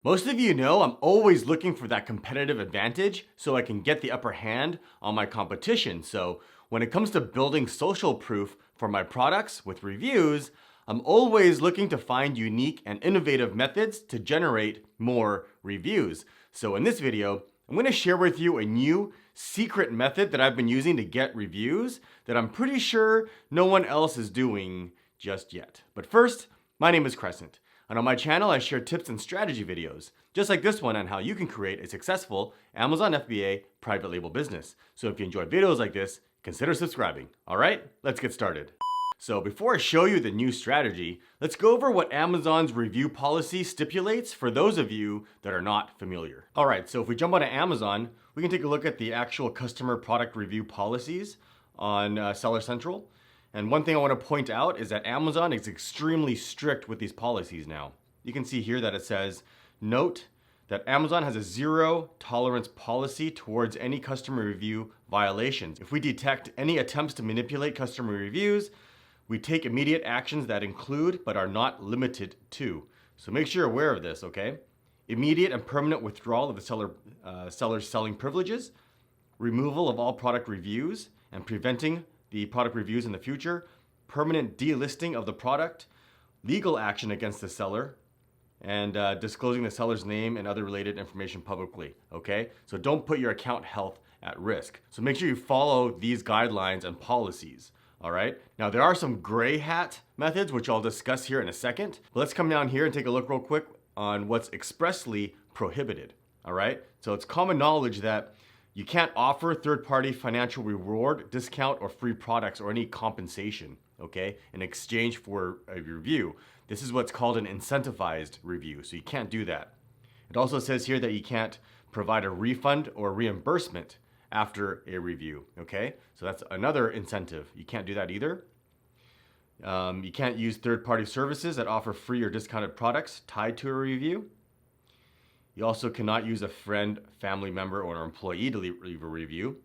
Most of you know I'm always looking for that competitive advantage so I can get the upper hand on my competition. So when it comes to building social proof for my products with reviews, I'm always looking to find unique and innovative methods to generate more reviews. So in this video, I'm going to share with you a new secret method that I've been using to get reviews that I'm pretty sure no one else is doing just yet. But first, my name is Crescent. And on my channel, I share tips and strategy videos, just like this one on how you can create a successful Amazon FBA private label business. So if you enjoy videos like this, consider subscribing. All right, let's get started. So before I show you the new strategy, let's go over what Amazon's review policy stipulates for those of you that are not familiar. All right, so if we jump onto Amazon, we can take a look at the actual customer product review policies on Seller Central. And one thing I want to point out is that Amazon is extremely strict with these policies now. You can see here that it says, note that Amazon has a zero tolerance policy towards any customer review violations. If we detect any attempts to manipulate customer reviews, we take immediate actions that include but are not limited to. So make sure you're aware of this, okay? Immediate and permanent withdrawal of the seller's selling privileges, removal of all product reviews, and preventing the product reviews in the future, permanent delisting of the product, legal action against the seller, and disclosing the seller's name and other related information publicly, okay? So don't put your account health at risk. So make sure you follow these guidelines and policies, all right? Now there are some gray hat methods, which I'll discuss here in a second. But let's come down here and take a look real quick on what's expressly prohibited, all right? So it's common knowledge that you can't offer third-party financial reward, discount, or free products or any compensation, okay, in exchange for a review. This is what's called an incentivized review, so you can't do that. It also says here that you can't provide a refund or reimbursement after a review, okay? So that's another incentive. You can't do that either. You can't use third-party services that offer free or discounted products tied to a review. You also cannot use a friend, family member, or an employee to leave a review.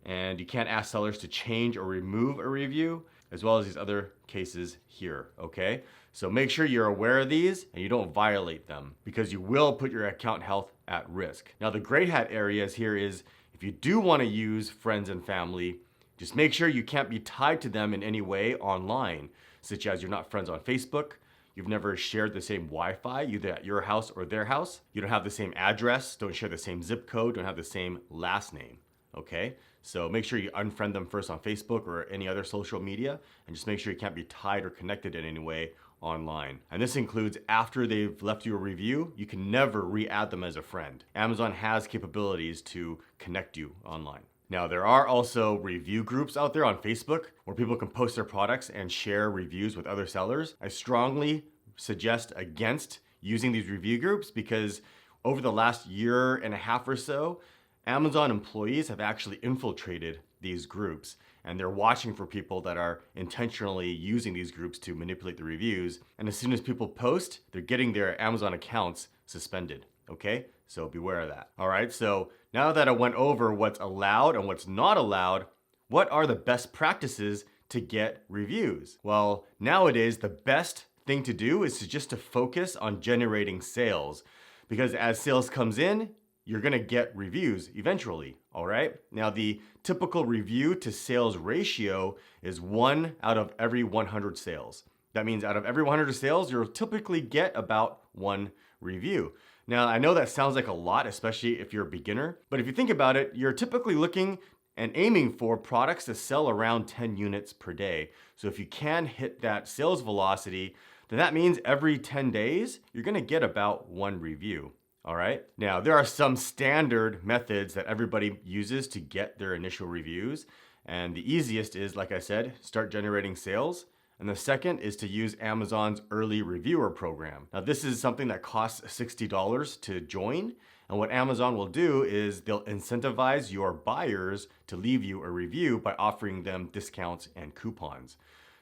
And you can't ask sellers to change or remove a review, as well as these other cases here, okay? So make sure you're aware of these and you don't violate them because you will put your account health at risk. Now the gray hat areas here is if you do want to use friends and family, just make sure you can't be tied to them in any way online, such as you're not friends on Facebook, you've never shared the same Wi-Fi, either at your house or their house. You don't have the same address, don't share the same zip code, don't have the same last name, okay? So make sure you unfriend them first on Facebook or any other social media, and just make sure you can't be tied or connected in any way online. And this includes after they've left you a review, you can never re-add them as a friend. Amazon has capabilities to connect you online. Now, there are also review groups out there on Facebook where people can post their products and share reviews with other sellers. I strongly suggest against using these review groups because over the last year and a half or so, Amazon employees have actually infiltrated these groups and they're watching for people that are intentionally using these groups to manipulate the reviews. And as soon as people post, they're getting their Amazon accounts suspended, okay? So beware of that. All right, so now that I went over what's allowed and what's not allowed, what are the best practices to get reviews? Well, nowadays, the best thing to do is just to focus on generating sales because as sales comes in, you're gonna get reviews eventually, all right? Now, the typical review to sales ratio is 1 out of every 100 sales. That means out of every 100 sales, you'll typically get about 1 review. Now, I know that sounds like a lot, especially if you're a beginner, but if you think about it, you're typically looking and aiming for products to sell around 10 units per day. So if you can hit that sales velocity, then that means every 10 days, you're gonna get about 1 review, all right? Now, there are some standard methods that everybody uses to get their initial reviews. And the easiest is, like I said, start generating sales. And the second is to use Amazon's early reviewer program. Now this is something that costs $60 to join. And what Amazon will do is they'll incentivize your buyers to leave you a review by offering them discounts and coupons.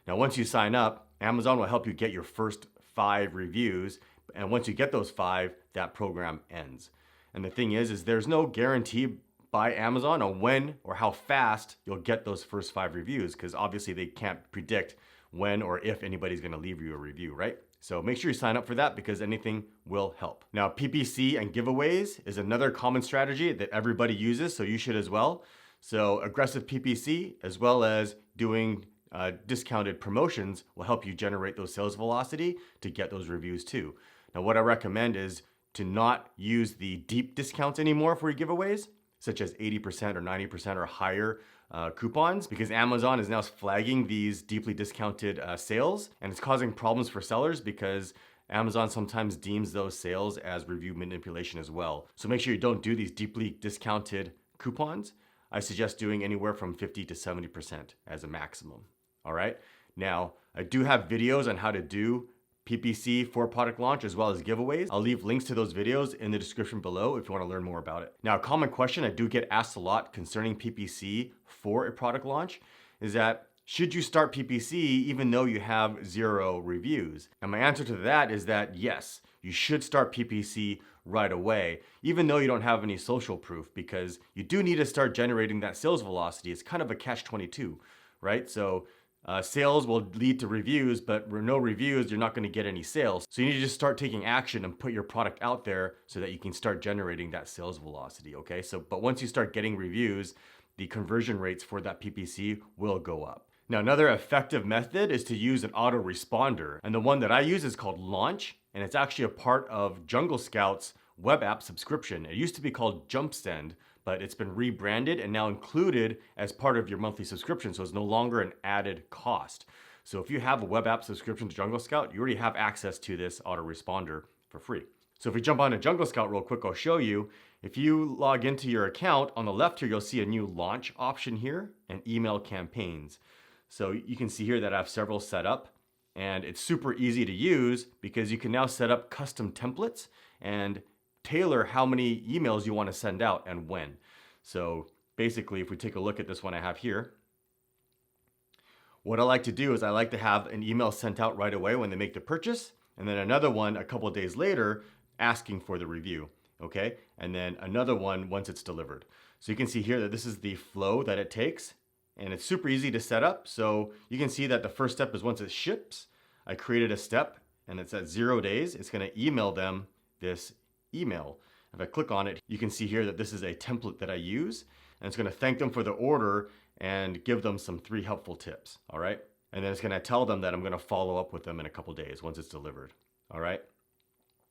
Now once you sign up, Amazon will help you get your first 5 reviews. And once you get those 5, that program ends. And the thing is there's no guarantee by Amazon on when or how fast you'll get those first 5 reviews because obviously they can't predict when or if anybody's gonna leave you a review, right? So make sure you sign up for that because anything will help. Now, PPC and giveaways is another common strategy that everybody uses, so you should as well. So aggressive PPC as well as doing discounted promotions will help you generate those sales velocity to get those reviews too. Now, what I recommend is to not use the deep discounts anymore for your giveaways, such as 80% or 90% or higher coupons, because Amazon is now flagging these deeply discounted sales, and it's causing problems for sellers because Amazon sometimes deems those sales as review manipulation as well. So make sure you don't do these deeply discounted coupons. I suggest doing anywhere from 50 to 70% as a maximum. All right. Now, I do have videos on how to do PPC for product launch as well as giveaways. I'll leave links to those videos in the description below if you want to learn more about it. Now, a common question I do get asked a lot concerning PPC for a product launch is that should you start PPC even though you have 0 reviews? And my answer to that is that yes, you should start PPC right away, even though you don't have any social proof, because you do need to start generating that sales velocity. It's kind of a catch-22, right? So sales will lead to reviews, but with no reviews, you're not going to get any sales. So you need to just start taking action and put your product out there so that you can start generating that sales velocity, okay? But once you start getting reviews, the conversion rates for that PPC will go up. Now, another effective method is to use an autoresponder. And the one that I use is called Launch, and it's actually a part of Jungle Scout's web app subscription. It used to be called JumpSend, but it's been rebranded and now included as part of your monthly subscription, so it's no longer an added cost. So if you have a web app subscription to Jungle Scout, you already have access to this autoresponder for free. So if we jump onto Jungle Scout real quick, I'll show you. If you log into your account, on the left here, you'll see a new launch option here and email campaigns. So you can see here that I have several set up, and it's super easy to use because you can now set up custom templates and tailor how many emails you want to send out and when. So basically, if we take a look at this one I have here, what I like to do is I like to have an email sent out right away when they make the purchase, and then another one a couple of days later asking for the review, okay? And then another one once it's delivered. So you can see here that this is the flow that it takes, and it's super easy to set up. So you can see that the first step is once it ships, I created a step, and it's at 0 days. It's going to email them this email. If I click on it, you can see here that this is a template that I use, and it's going to thank them for the order and give them some 3 helpful tips. All right. And then it's going to tell them that I'm going to follow up with them in a couple days once it's delivered. All right.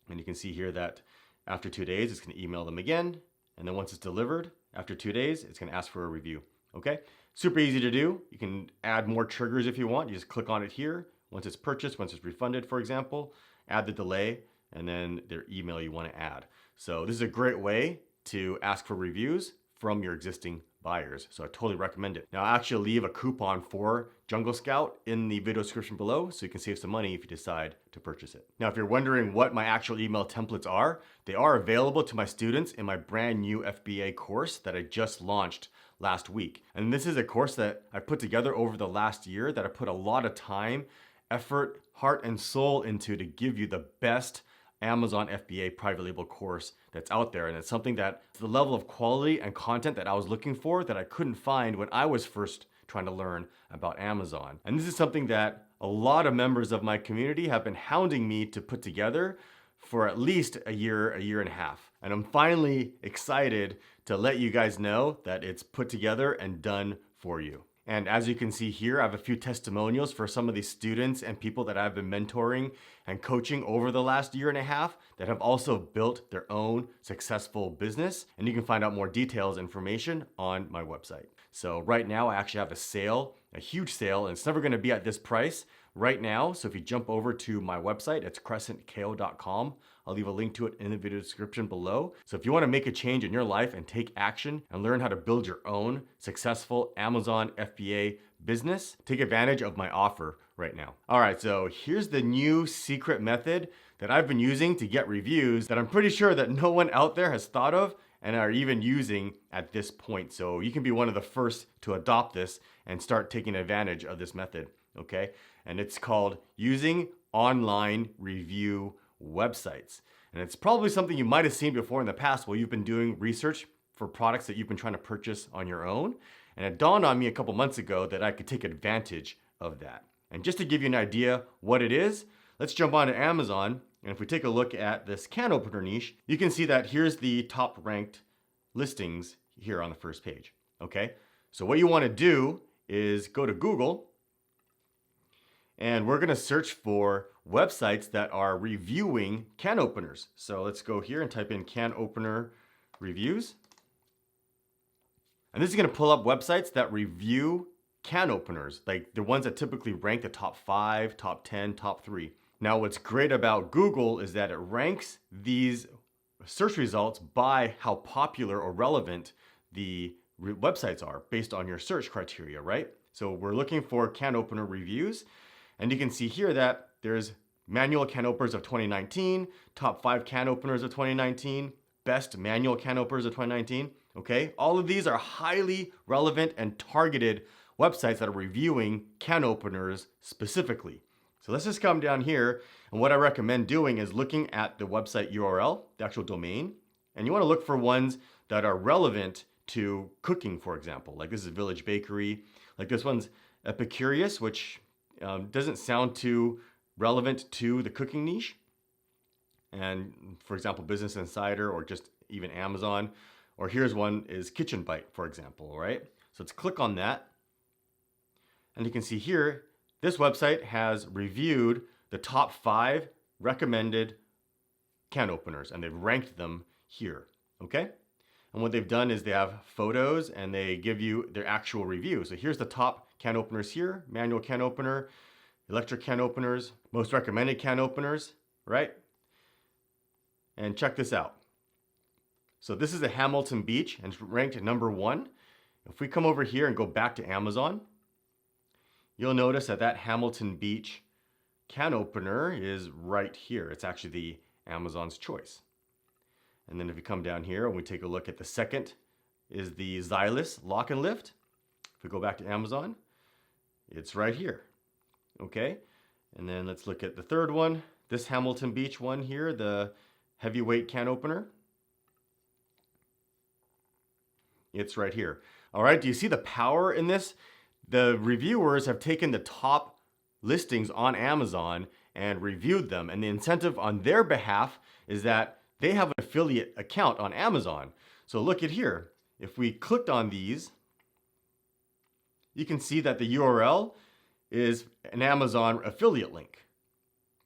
And you can see here that after 2 days, it's going to email them again. And then once it's delivered, after 2 days, it's going to ask for a review. Okay. Super easy to do. You can add more triggers if you want. You just click on it here. Once it's purchased, once it's refunded, for example, add the delay and then their email you want to add. So this is a great way to ask for reviews from your existing buyers. So I totally recommend it. Now, I actually leave a coupon for Jungle Scout in the video description below so you can save some money if you decide to purchase it. Now, if you're wondering what my actual email templates are, they are available to my students in my brand new FBA course that I just launched last week. And this is a course that I put together over the last year that I put a lot of time, effort, heart, and soul into to give you the best Amazon FBA private label course that's out there. And it's something that the level of quality and content that I was looking for that I couldn't find when I was first trying to learn about Amazon. And this is something that a lot of members of my community have been hounding me to put together for at least a year and a half. And I'm finally excited to let you guys know that it's put together and done for you. And as you can see here, I have a few testimonials for some of these students and people that I've been mentoring and coaching over the last year and a half that have also built their own successful business. And you can find out more details, information on my website. So right now I actually have a sale, a huge sale, and it's never going to be at this price right now. So if you jump over to my website, it's crescentko.com. I'll leave a link to it in the video description below. So if you want to make a change in your life and take action and learn how to build your own successful Amazon FBA business, take advantage of my offer right now. All right, so here's the new secret method that I've been using to get reviews that I'm pretty sure that no one out there has thought of and are even using at this point. So you can be one of the first to adopt this and start taking advantage of this method, okay? And it's called using online review websites. And it's probably something you might have seen before in the past while you've been doing research for products that you've been trying to purchase on your own. And it dawned on me a couple months ago that I could take advantage of that. And just to give you an idea what it is, Let's jump on to Amazon. And if we take a look at this can opener niche, you can see that here's the top ranked listings here on the first page. Okay, so what you want to do is go to Google, and we're going to search for websites that are reviewing can openers. So let's go here and type in can opener reviews. And this is going to pull up websites that review can openers, like the ones that typically rank the top 5, top 10, top 3. Now, what's great about Google is that it ranks these search results by how popular or relevant the websites are based on your search criteria, right? So we're looking for can opener reviews, and you can see here that there's manual can openers of 2019, top 5 can openers of 2019, best manual can openers of 2019. Okay, all of these are highly relevant and targeted websites that are reviewing can openers specifically. So let's just come down here, and what I recommend doing is looking at the website URL, the actual domain, and you want to look for ones that are relevant to cooking, for example. Like this is Village Bakery, like this one's Epicurious, which doesn't sound too relevant to the cooking niche. And for example, Business Insider or just even Amazon. Or here's one is Kitchen Bite, for example, right? So let's click on that. And you can see here, this website has reviewed the top 5 recommended can openers, and they've ranked them here, okay? And what they've done is they have photos and they give you their actual review. So here's the top can openers here: manual can opener, electric can openers, most recommended can openers, right? And check this out. So this is a Hamilton Beach, and it's ranked at number 1. If we come over here and go back to Amazon, you'll notice that that Hamilton Beach can opener is right here. It's actually the Amazon's choice. And then if we come down here and we take a look at the second is the Xylus Lock and Lift. If we go back to Amazon, it's right here. Okay. And then let's look at the third one, this Hamilton Beach one here, the heavyweight can opener. It's right here. All right, do you see the power in this? The reviewers have taken the top listings on Amazon and reviewed them. And the incentive on their behalf is that they have an affiliate account on Amazon. So look at here. If we clicked on these, you can see that the URL is an Amazon affiliate link,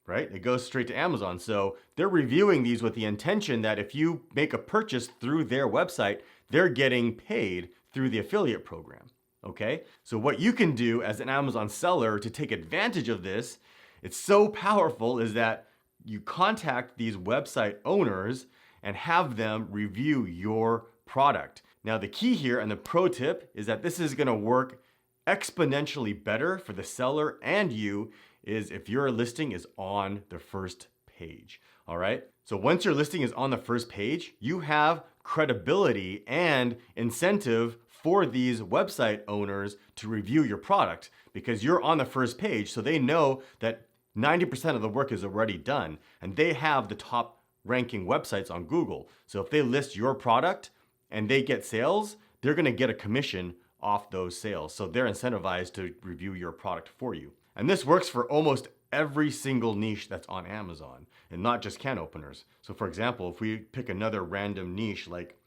right? It goes straight to Amazon. So they're reviewing these with the intention that if you make a purchase through their website, they're getting paid through the affiliate program, okay? So what you can do as an Amazon seller to take advantage of this, it's so powerful, is that you contact these website owners and have them review your product. Now the key here and the pro tip is that this is gonna work exponentially better for the seller and you is if your listing is on the first page, all right? So once your listing is on the first page, you have credibility and incentive for these website owners to review your product because you're on the first page, so they know that 90% of the work is already done and they have the top ranking websites on Google. So if they list your product and they get sales, they're gonna get a commission off those sales. So they're incentivized to review your product for you. And this works for almost every single niche that's on Amazon and not just can openers. So for example, if we pick another random niche like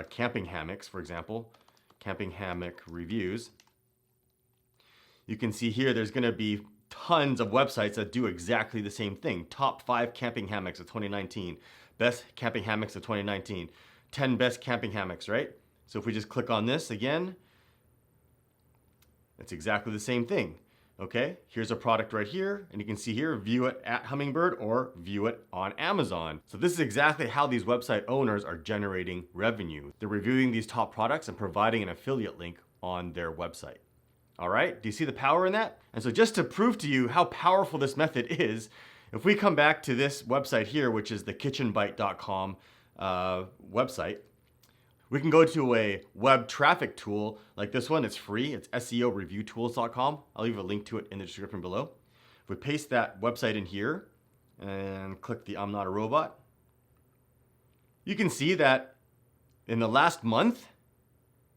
camping hammocks, for example, camping hammock reviews, you can see here there's gonna be tons of websites that do exactly the same thing. Top 5 camping hammocks of 2019, best camping hammocks of 2019, 10 best camping hammocks, right? So if we just click on this again, it's exactly the same thing. Okay, here's a product right here, and you can see here, view it at Hummingbird or view it on Amazon. So this is exactly how these website owners are generating revenue. They're reviewing these top products and providing an affiliate link on their website. All right, do you see the power in that? And so just to prove to you how powerful this method is, if we come back to this website here, which is the kitchenbite.com website, we can go to a web traffic tool like this one. It's free. It's SEOreviewtools.com. I'll leave a link to it in the description below. If we paste that website in here and click the I'm not a robot, you can see that in the last month,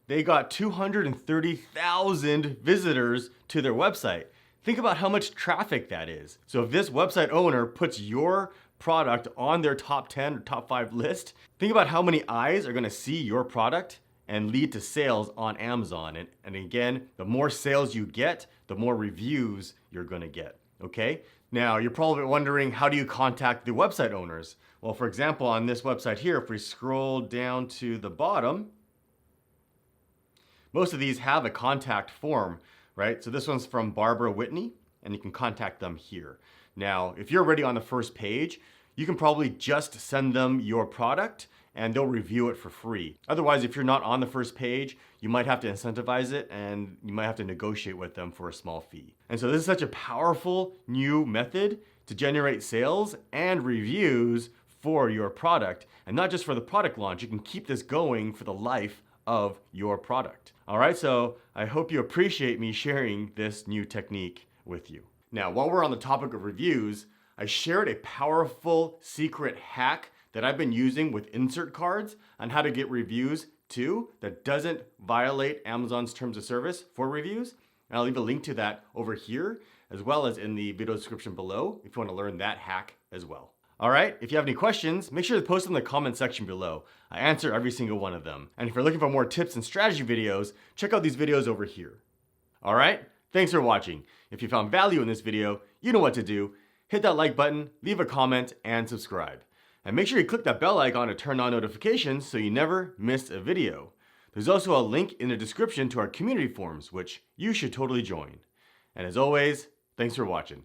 they got 230,000 visitors to their website. Think about how much traffic that is. So if this website owner puts your product on their top 10 or top 5 list, think about how many eyes are gonna see your product and lead to sales on Amazon. And again, the more sales you get, the more reviews you're gonna get, okay? Now, you're probably wondering, how do you contact the website owners? Well, for example, on this website here, if we scroll down to the bottom, most of these have a contact form, right? So this one's from Barbara Whitney, and you can contact them here. Now, if you're already on the first page, you can probably just send them your product and they'll review it for free. Otherwise, if you're not on the first page, you might have to incentivize it and you might have to negotiate with them for a small fee. And so this is such a powerful new method to generate sales and reviews for your product. And not just for the product launch, you can keep this going for the life of your product. All right, so I hope you appreciate me sharing this new technique with you. Now, while we're on the topic of reviews, I shared a powerful secret hack that I've been using with insert cards on how to get reviews too that doesn't violate Amazon's terms of service for reviews. And I'll leave a link to that over here, as well as in the video description below if you want to learn that hack as well. All right, if you have any questions, make sure to post them in the comment section below. I answer every single one of them. And if you're looking for more tips and strategy videos, check out these videos over here. All right, thanks for watching. If you found value in this video, you know what to do. Hit that like button, leave a comment, and subscribe. And make sure you click that bell icon to turn on notifications so you never miss a video. There's also a link in the description to our community forums, which you should totally join. And as always, thanks for watching.